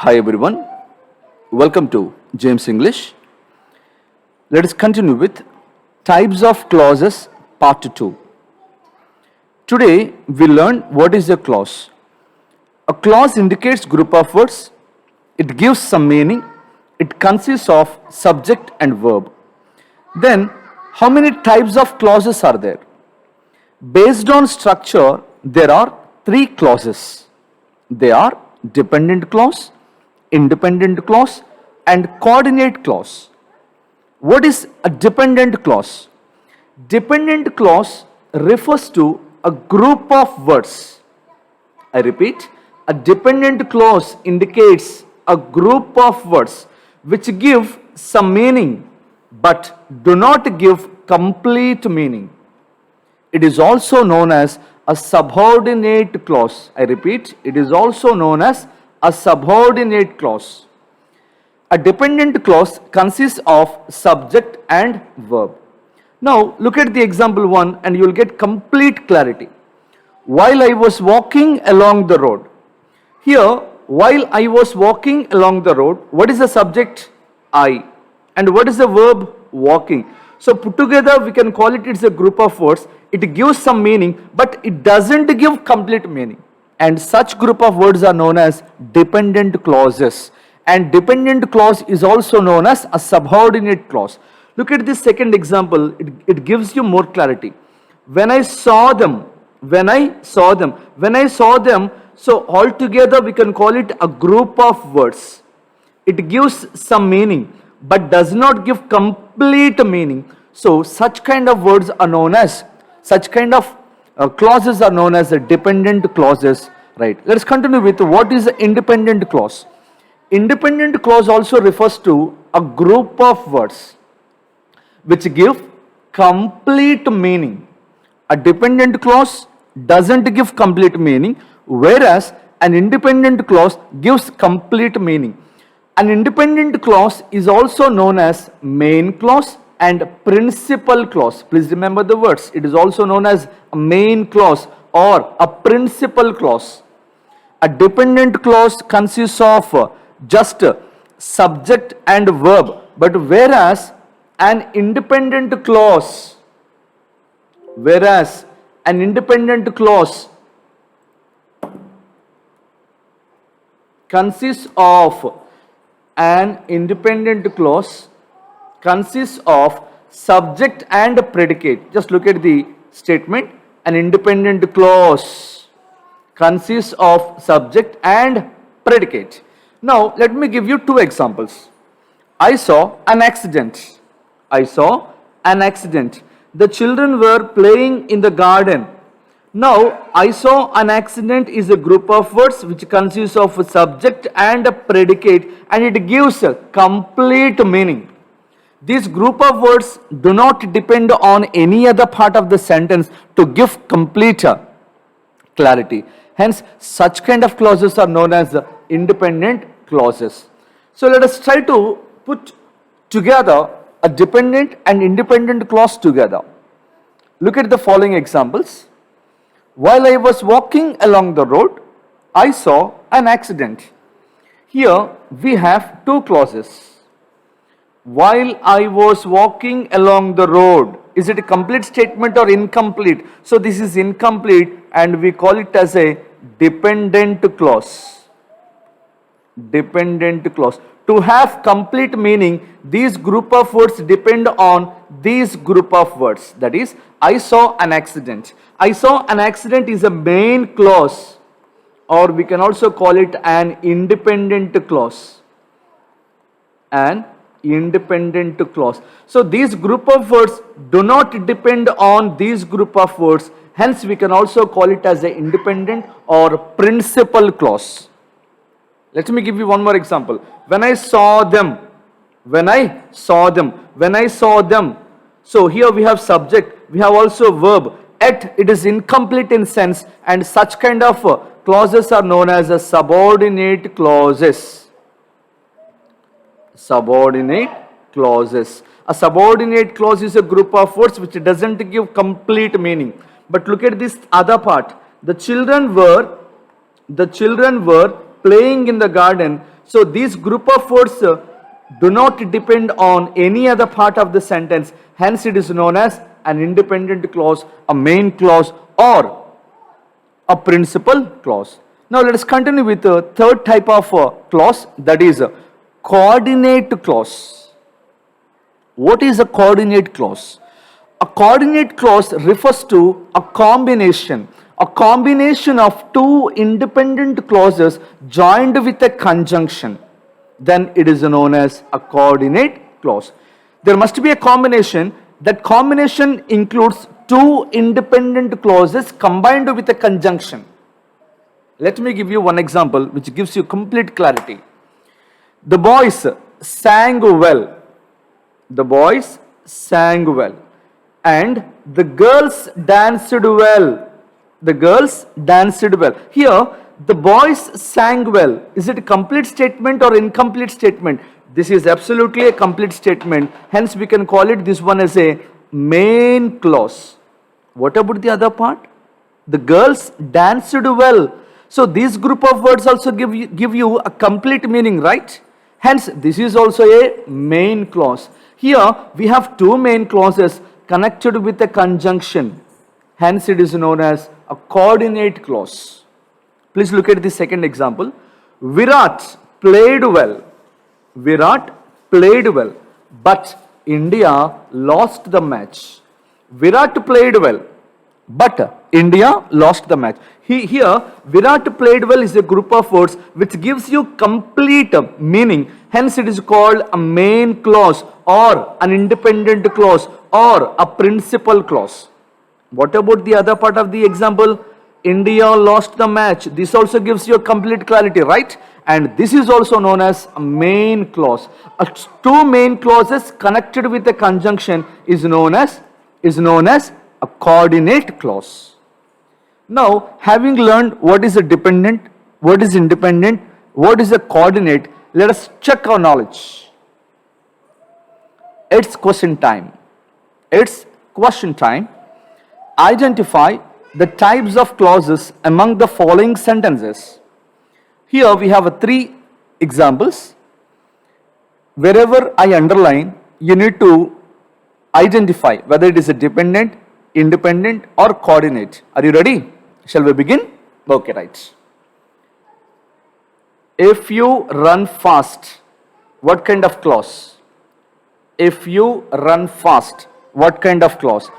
Hi everyone, welcome to James English. Let us continue with types of clauses part 2. Today we learn what is a clause. A clause indicates group of words, it gives some meaning, it consists of subject and verb. Then how many types of clauses are there? Based on structure, there are 3 clauses. They are dependent clause, independent clause and coordinate clause. What is a dependent clause? Dependent clause refers to a group of words. I repeat, a dependent clause indicates a group of words which give some meaning but do not give complete meaning. It is also known as a subordinate clause. I repeat, it is also known as a subordinate clause. A dependent clause consists of subject and verb. Now look at the example 1 and you will get complete clarity. While I was walking along the road. Here, while I was walking along the road, what is the subject? I. And what is the verb? Walking. So put together we can call it, it's a group of words. It gives some meaning but it doesn't give complete meaning. And such group of words are known as dependent clauses. And dependent clause is also known as a subordinate clause. Look at this second example, it gives you more clarity. When I saw them, so altogether we can call it a group of words. It gives some meaning but does not give complete meaning. So such kind of words are known as, clauses are known as the dependent clauses, right? Let's continue with what is the independent clause. Independent clause also refers to a group of words which give complete meaning. A dependent clause doesn't give complete meaning, whereas an independent clause gives complete meaning. An independent clause is also known as main clause and principal clause. Please remember the words. It is also known as a main clause or a principal clause. A dependent clause consists of just subject and verb, but whereas an independent clause consists of subject and predicate. Just look at the statement. An independent clause consists of subject and predicate. Now let me give you 2 examples. I saw an accident. The children were playing in the garden. Now I saw an accident is a group of words which consists of a subject and a predicate and it gives a complete meaning. These group of words do not depend on any other part of the sentence to give complete clarity. Hence, such kind of clauses are known as independent clauses. So let us try to put together a dependent and independent clause together. Look at the following examples. While I was walking along the road, I saw an accident. Here we have 2 clauses. While I was walking along the road, is it a complete statement or incomplete? So this is incomplete and we call it as a dependent clause. Dependent clause. To have complete meaning, these group of words depend on these group of words. That is, I saw an accident. I saw an accident is a main clause, or we can also call it an independent clause. An independent clause. So these group of words do not depend on these group of words. Hence we can also call it as an independent or principal clause. Let me give you one more example. When I saw them. So here we have subject, we have also verb. Yet it is incomplete in sense and such kind of clauses are known as a subordinate clauses. Subordinate clauses. A subordinate clause is a group of words which doesn't give complete meaning. But look at this other part. The children were playing in the garden. So these group of words do not depend on any other part of the sentence. Hence it is known as an independent clause, a main clause, or a principal clause. Now let us continue with the third type of clause, that is a coordinate clause. What is a coordinate clause? A coordinate clause refers to a combination of two independent clauses joined with a conjunction. Then it is known as a coordinate clause. There must be a combination. That combination includes two independent clauses combined with a conjunction. Let me give you one example which gives you complete clarity. The boys sang well. The boys sang well. And the girls danced well. The girls danced well. Here, the boys sang well. Is it a complete statement or incomplete statement? This is absolutely a complete statement. Hence, we can call it this one as a main clause. What about the other part? The girls danced well. So, this group of words also give you a complete meaning, right? Hence, this is also a main clause. Here, we have two main clauses connected with a conjunction. Hence, it is known as a coordinate clause. Please look at the second example. Virat played well. Virat played well, but India lost the match. Virat played well, but India lost the match. Here, Virat played well is a group of words which gives you complete meaning. Hence, it is called a main clause or an independent clause or a principal clause. What about the other part of the example? India lost the match. This also gives you a complete clarity, right? And this is also known as a main clause. Two main clauses connected with a conjunction is known as a coordinate clause. Now, having learned what is a dependent, what is independent, what is a coordinate, let us check our knowledge. It's question time. It's question time. Identify the types of clauses among the following sentences. Here we have three examples. Wherever I underline, you need to identify whether it is a dependent, independent, or coordinate. Are you ready? Shall we begin? Okay, right. If you run fast, what kind of clause? If you run fast, what kind of clause?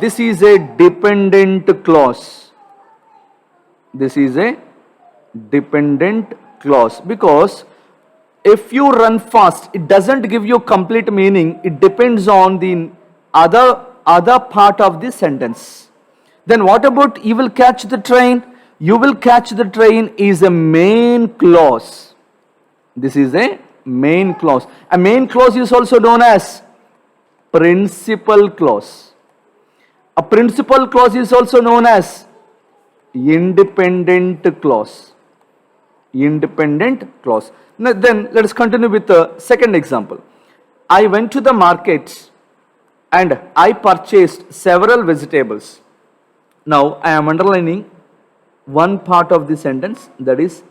This is a dependent clause. This is a dependent clause because if you run fast, it doesn't give you complete meaning. It depends on the other part of the sentence. Then what about you will catch the train? You will catch the train is a main clause. This is a main clause. A main clause is also known as principal clause. A principal clause is also known as independent clause. Independent clause. Now, then let us continue with the second example. I went to the market and I purchased several vegetables. Now I am underlining one part of the sentence, that is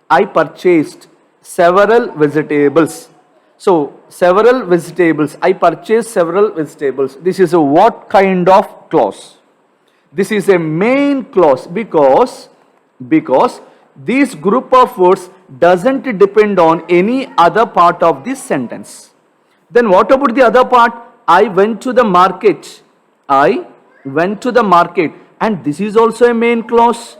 I purchased several vegetables. So several vegetables, I purchased several vegetables. This is a what kind of clause? This is a main clause because this group of words doesn't depend on any other part of this sentence. Then what about the other part? I went to the market. I went to the market, and this is also a main clause.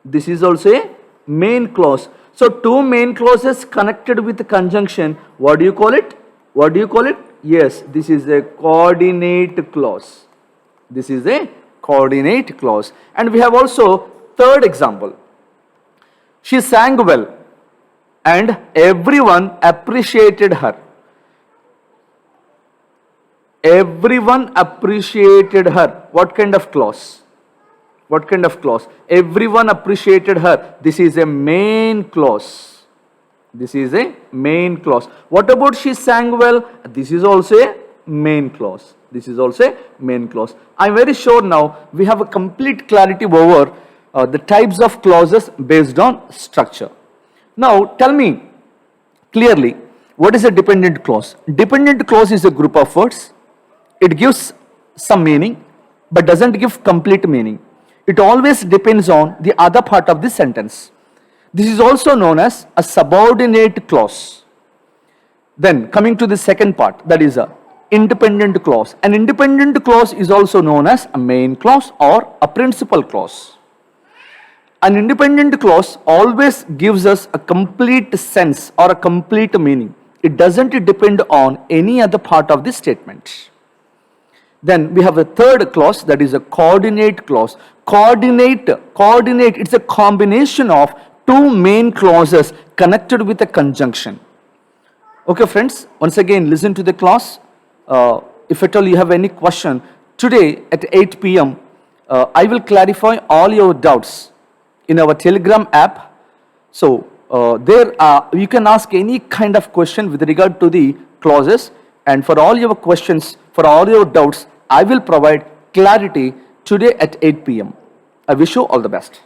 This is also a main clause. So two main clauses connected with a conjunction. What do you call it? What do you call it? Yes, this is a coordinate clause. This is a coordinate clause. And we have also third example. She sang well and everyone appreciated her. Everyone appreciated her. What kind of clause? What kind of clause? Everyone appreciated her. This is a main clause. This is a main clause. What about she sang well? This is also a main clause. This is also a main clause. I am very sure now we have a complete clarity over the types of clauses based on structure. Now tell me, clearly, what is a dependent clause? Dependent clause is a group of words. It gives some meaning, but doesn't give complete meaning. It always depends on the other part of the sentence. This is also known as a subordinate clause. Then coming to the second part, that is a independent clause. An independent clause is also known as a main clause or a principal clause. An independent clause always gives us a complete sense or a complete meaning. It doesn't depend on any other part of the statement. Then we have a third clause, that is a coordinate clause. Coordinate, it's a combination of two main clauses connected with a conjunction. Okay friends, once again listen to the class. If at all you have any question, today at 8 p.m. I will clarify all your doubts in our Telegram app. So there you can ask any kind of question with regard to the clauses, and for all your questions, for all your doubts, I will provide clarity today at 8 p.m. I wish you all the best.